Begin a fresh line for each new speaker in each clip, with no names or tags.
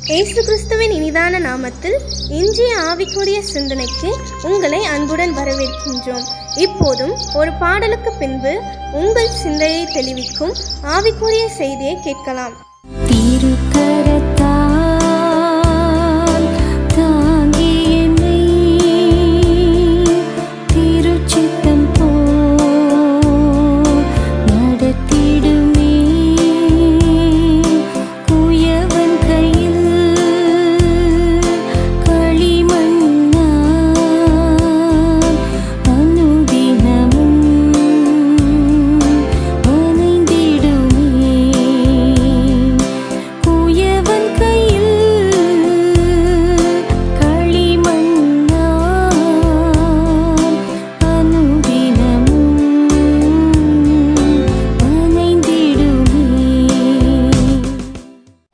இயேசு கிறிஸ்துவின் இனிதான நாமத்தில் இன்றைய ஆவிக்குரிய சிந்தனைக்கு உங்களை அன்புடன் வரவேற்கின்றோம். இப்போதும் ஒரு பாடலுக்கு பின்பு உங்கள் சிந்தையை தெளிவிக்கும் ஆவிக்குரிய செய்தியை கேட்கலாம்.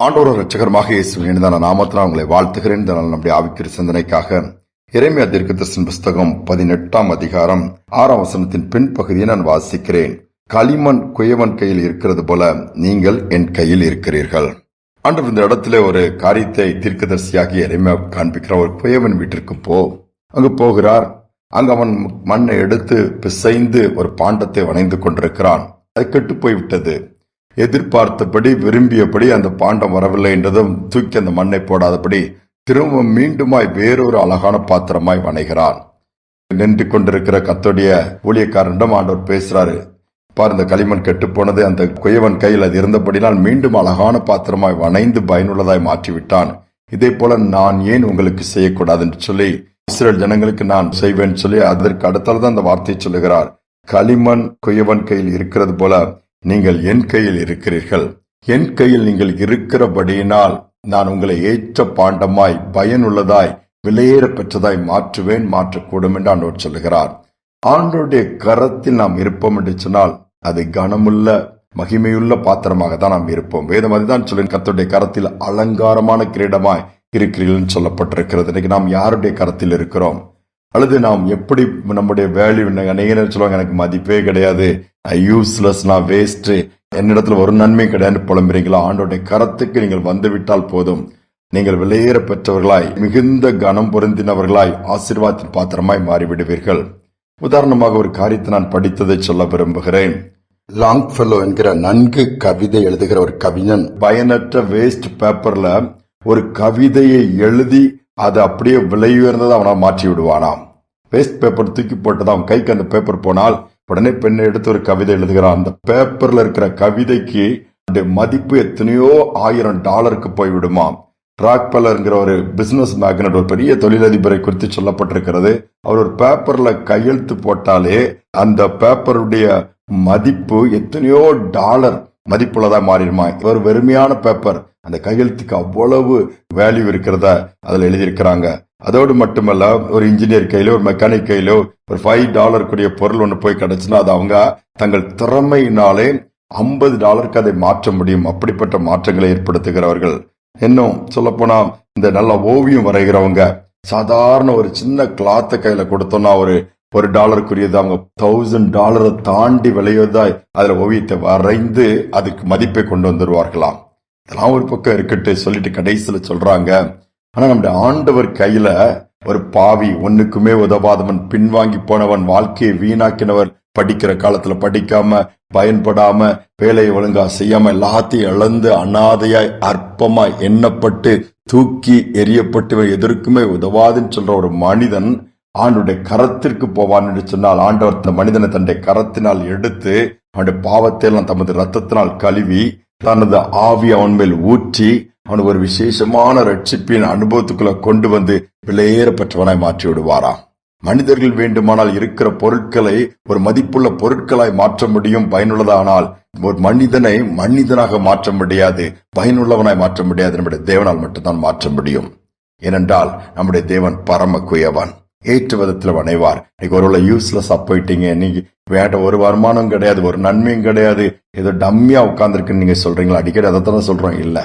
ஆண்டவர் இரட்சகருமாக இயேசுவின் இனிதான நாமத்தினால் உங்களை வாழ்த்துகிறேன். நம்முடைய ஆவிக்குரிய சிந்தனைக்காக எரேமியா தீர்க்கதரிசன புஸ்தகம் 18ஆம் அதிகாரம் 6ஆம் வசனத்தின் பின்பகுதியை நான் வாசிக்கிறேன். களிமண் குயவன் கையில் இருக்கிறது போல நீங்கள் என் கையில் இருக்கிறீர்கள். ஆண்டவர் இந்த இடத்துல ஒரு காரியத்தை தீர்க்கதரிசியாகி எரேமியா காண்பிக்கிற ஒரு குயவன் வீட்டிற்கு அங்கு போகிறார். அங்கு அவன் மண்ணை எடுத்து பிசைந்து ஒரு பாண்டத்தை வணைந்து கொண்டிருக்கிறான். அது கெட்டு போய்விட்டது. எதிர்பார்த்தபடி விரும்பியபடி அந்த பாண்டம் வரவில்லை என்றதும் தூக்கி அந்த மண்ணை போடாதபடி திரும்ப மீண்டுமாய் வேறொரு அழகான பாத்திரமாய் வணைகிறான். நின்று கொண்டிருக்கிற கர்த்தருடைய ஊழியக்காரனிடம் ஆண்டவர் பேசுறாரு. பார், இந்த களிமண் கெட்டு போனது, அந்த குயவன் கையில் அது இருந்தபடினால் மீண்டும் அழகான பாத்திரமாய் வணைந்து பயனுள்ளதாய் மாற்றிவிட்டான். இதே போல நான் ஏன் உங்களுக்கு செய்யக்கூடாது என்று சொல்லி இஸ்ரேல் ஜனங்களுக்கு நான் செய்வேன் சொல்லி அதற்கு அடுத்தால்தான் அந்த வார்த்தையை சொல்லுகிறார். களிமண் குயவன் கையில் இருக்கிறது போல நீங்கள் என் கையில் இருக்கிறீர்கள். என் கையில் நீங்கள் இருக்கிறபடியினால் நான் உங்களை ஏற்ற பாண்டமாய் பயனுள்ளதாய் விலையேற பெற்றதாய் மாற்றுவேன், மாற்றக்கூடும் என்று ஆண்டவர் சொல்லுகிறார். ஆண்டவருடைய கரத்தில் நாம் இருப்போம் என்று சொன்னால் அது கனமுள்ள மகிமையுள்ள பாத்திரமாக தான் நாம் இருப்போம். வேதம் அதுதான் சொல்லி கர்த்தருடைய கரத்தில் அலங்காரமான கிரீடமாய் இருக்கிறீர்கள் சொல்லப்பட்டிருக்கிறது. இன்னைக்கு நாம் யாருடைய கரத்தில் இருக்கிறோம்? அல்லது நாம் எப்படி நம்முடைய வேல்யூ, அநேகர் சொல்லுவாங்க எனக்கு மதிப்பே கிடையாது, யூஸ்லெஸ், நான் வேஸ்ட், என்னிடத்துல ஒரு நன்மை கிடையாது புலம்புறீங்களா? ஆண்டோடைய கரத்துக்கு நீங்கள் வந்துவிட்டால் போதும், நீங்கள் விலையேற பெற்றவர்களாய் மிகுந்த கனம் பொருந்தினவர்களாய் ஆசீர்வாதத்தின் பாத்திரமாய் மாறிவிடுவீர்கள். உதாரணமாக ஒரு காரியத்தை நான் படித்ததை சொல்ல விரும்புகிறேன். லாங்ஃபெல்லோ என்கிற நன்கு கவிதை எழுதுகிற ஒரு கவிஞன் பயனற்ற வேஸ்ட் பேப்பர்ல ஒரு கவிதையை எழுதி அது அப்படியே விலை உயர்ந்ததை அவனை மாற்றி விடுவானாம். வேஸ்ட் பேப்பர் தூக்கி போட்டது அவன் கைக்கு அந்த பேப்பர் போனால் உடனே பெண்ணை எடுத்து ஒரு கவிதை எழுதுகிறான். அந்த பேப்பர்ல இருக்கிற கவிதைக்கு மதிப்பு எத்தனையோ $1000 போய்விடுமாம். ராக்பெல்லர்ங்கிற ஒரு பிசினஸ் மேக்னட், ஒரு பெரிய தொழிலதிபரை குறித்து சொல்லப்பட்டிருக்கிறது. அவர் ஒரு பேப்பர்ல கையெழுத்து போட்டாலே அந்த பேப்பருடைய மதிப்பு எத்தனையோ $, மதிப்புள்ளதா மாறிடுமா. ஒரு வெறுமையான பேப்பர், அந்த கையெழுத்துக்கு அவ்வளவு வேல்யூ இருக்கிறத அதுல எழுதியிருக்கிறாங்க. அதோடு மட்டுமல்ல, ஒரு இன்ஜினியர் கையிலோ ஒரு மெக்கானிக் கையிலோ ஒரு $5 கூடிய பொருள் ஒன்று போய் கிடைச்சுன்னா அது அவங்க தங்கள் திறமையினாலே $50 அதை மாற்ற முடியும். அப்படிப்பட்ட மாற்றங்களை ஏற்படுத்துகிறவர்கள். இன்னும் சொல்ல போனா, இந்த நல்ல ஓவியம் வரைகிறவங்க சாதாரண ஒரு சின்ன கிளாத்தை கையில கொடுத்தோம்னா ஒரு $1 அவங்க $1000 தாண்டி விளையுவதாய் அதுல ஓவியத்தை வரைந்து அதுக்கு மதிப்பை கொண்டு வந்துருவார்களாம். இதெல்லாம் ஒரு பக்கம் இருக்கட்டு சொல்லிட்டு கடைசியில சொல்றாங்க, ஆனா நம்முடைய ஆண்டவர் கையில ஒரு பாவி, ஒன்னுக்குமே உதவாதவன், பின்வாங்கி போனவன், வாழ்க்கையை வீணாக்கினவர், படிக்கிற காலத்துல படிக்காம, பயன்படாம, வேலையை ஒழுங்கா செய்யாம, எல்லாத்தையும் இழந்து அனாதையாய் அற்பமாய் எண்ணப்பட்டு தூக்கி எரியப்பட்டு எதற்குமே உதவாதுன்னு சொல்ற ஒரு மனிதன் ஆண்டுடைய கரத்திற்கு போவான் என்று சொன்னால், ஆண்டவர் அந்த மனிதனை தன்னுடைய கரத்தினால் எடுத்து அவனுடைய பாவத்தை எல்லாம் தமது ரத்தத்தினால் கழுவி தனது ஆவி அவன் மேல் ஊற்றி அவனுக்கு ஒரு விசேஷமான ரட்சிப்பின் அனுபவத்துக்குள்ள கொண்டு வந்து விலையேற பெற்றவனாய் மாற்றி விடுவாராம். மனிதர்கள் வேண்டுமானால் இருக்கிற பொருட்களை ஒரு மதிப்புள்ள பொருட்களாய் மாற்ற முடியும் பயனுள்ளதானால், ஒரு மனிதனை மனிதனாக மாற்ற முடியாது, பயனுள்ளவனாய் மாற்ற முடியாது. நம்முடைய தேவனால் மட்டும்தான் மாற்ற முடியும். ஏனென்றால் நம்முடைய தேவன் பரம குயவன், ஏற்ற விதத்தில் வணைவார். இன்னைக்கு ஒருவேளை யூஸ்லெஸ் போயிட்டீங்க, நீங்க வேண்ட ஒரு வருமானம் கிடையாது, ஒரு நன்மையும் கிடையாது, ஏதோ டம்மியா உட்கார்ந்துருக்குன்னு நீங்க சொல்றீங்களா? அடிக்கடி அதைத்தானே சொல்றோம். இல்ல,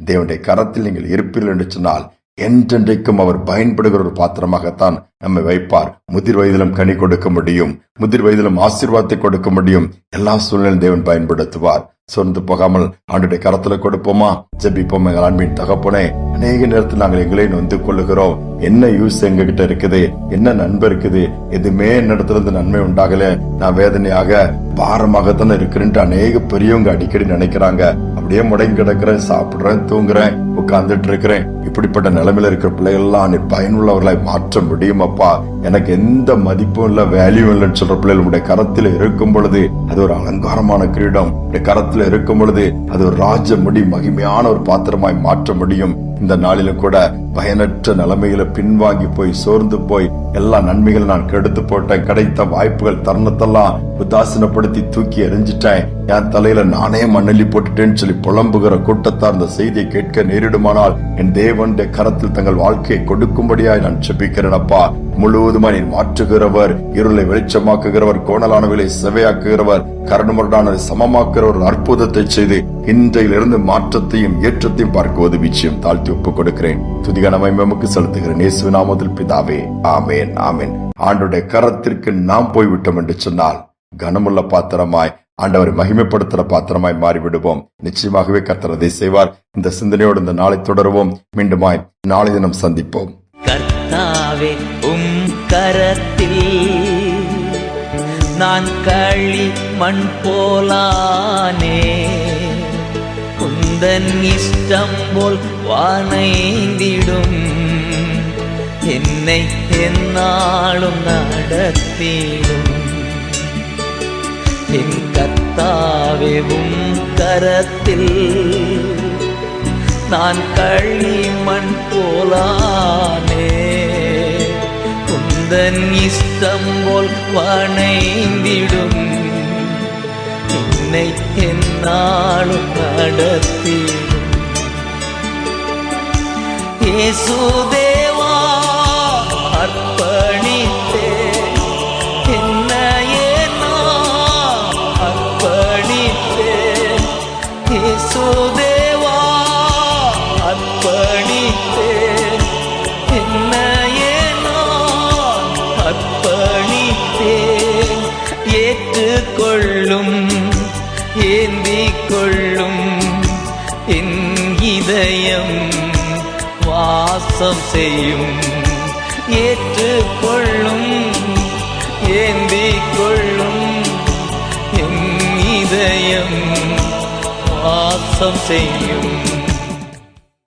தேவனுடைய கரத்தில் நீங்கள் இருப்பீர்கள் என்று சொன்னால் என்றென்றைக்கும் அவர் பயன்படுகிற ஒரு பாத்திரமாகத்தான் நம்மை வைப்பார். முதிர் வயதிலும் கனி கொடுக்க முடியும், முதிர் வயதிலும் ஆசீர்வாதத்தை கொடுக்க முடியும். எல்லா சூழ்நிலையும் தேவன் பயன்படுத்துவார். சொர்ந்து போகாமல் ஆண்டுடைய கரத்துல கொடுப்போமா? ஜெபிப்போம். எங்கள் அன்பின் தகப்பனே, அநேக நேரத்தில் நாங்கள் எங்களை நொந்து கொள்ளுகிறோம். என்ன யூஸ் எங்க கிட்ட இருக்குது? என்ன நன்மை இருக்குது? எதுவுமே என்னிடத்துல இருந்து நன்மை உண்டாகல, நான் வேதனையாக பாரமாகத்தானே இருக்கிறேன்ட்டு அநேக பெரியவங்க அடிக்கடி நினைக்கிறாங்க. அப்படியே முடங்கி கிடக்கிறேன், சாப்பிடுறேன், தூங்குறேன், உட்கார்ந்துட்டு இருக்கிறேன். இப்படிப்பட்ட நிலைமையில இருக்கிற பிள்ளைகள் எல்லாம் நீ பயனுள்ளவர்களை மாற்ற முடியும் அப்பா. எனக்கு எந்த மதிப்பும் இல்ல, வேல்யூ இல்லைன்னு சொல்ற பிள்ளைகள் உடைய கரத்தில் இருக்கும் பொழுது அது ஒரு அலங்காரமான கிரீடம், உடைய கரத்தில் இருக்கும் பொழுது அது ஒரு ராஜ முடி, மகிமையான ஒரு பாத்திரமாய் மாற்ற முடியும். இந்த நாளிலும் கூட பயனற்ற நிலைமைகளை பின்வாங்கி போய் சோர்ந்து போய் எல்லா நன்மைகளும் நான் கெடுத்து போட்டேன், கிடைத்த வாய்ப்புகள் தருணத்தெல்லாம் உதாசீனப்படுத்தி தூக்கி எறிஞ்சிட்டேன், என் தலையில நானே மண்ணெல்லி போட்டுட்டேன்னு சொல்லி புலம்புகிற கூட்டத்தார் இந்த செய்தியை கேட்க நேரிடுமானால் என் தேவனுடைய கரத்தில் தங்கள் வாழ்க்கையை கொடுக்கும்படியாய் நான் ஜெபிக்கிறேன் அப்பா. முழுவதுமாய் நீ மாற்றுகிறவர், இருளை வெளிச்சமாக்குகிறவர், கோணலானவர்களை செவையாக்குகிறவர், கரடுமுரடானதை சமமாக்குகிறவர், அற்புதத்தை செய்து இன்றையிலிருந்து மாற்றத்தையும் ஏற்றத்தையும் பார்க்க உதவி செய்யும். தாழ்த்தி ஒப்புக் கொடுக்கிறேன். துதிகனமை நமக்கு செலுத்துகிறேன் இயேசுவின் நாமத்தில் பிதாவே, ஆமென், ஆமென். ஆண்டவருடைய கரத்திற்கு நாம் போய்விட்டோம் என்று சொன்னால் கனமுள்ள பாத்திரமாய், ஆண்டவரை மகிமைப்படுத்துற பாத்திரமாய் மாறிவிடுவோம். நிச்சயமாகவே கர்த்தர் அதை செய்வார். இந்த சிந்தனையோடு இந்த நாளை தொடருவோம். மீண்டுமாய் நாளை தினம் சந்திப்போம்.
கர்த்தாவே கரத்தில் நான் களி மண் போலானே, உந்தன் இஷ்டம் போல் வானைந்திடும், என்னை எந்நாளும் நடத்திடும். என் கர்த்தாவே கரத்தில் நான் களிமண் போலானே, உந்தன் இஷ்டம் போல் வணைந்திடும், என்னை எந்நாளும் நடத்திடும். இயேசுதேவா அர்ப்பணித்தேன், என்னையே நான் அர்ப்பணித்தேன். இயேசுதேவா அர்ப்பணித்தேன், என்னையே நான் அர்ப்பணித்தேன். ஏற்றுக்கொள்ளும், ஏந்திக் கொள்ளும், என் இதயம் வாசம் செய்யும். ஏற்றுக்கொள்ளும், ஏந்திக் கொள்ளும், என் இதயம் வாசம் செய்யும்.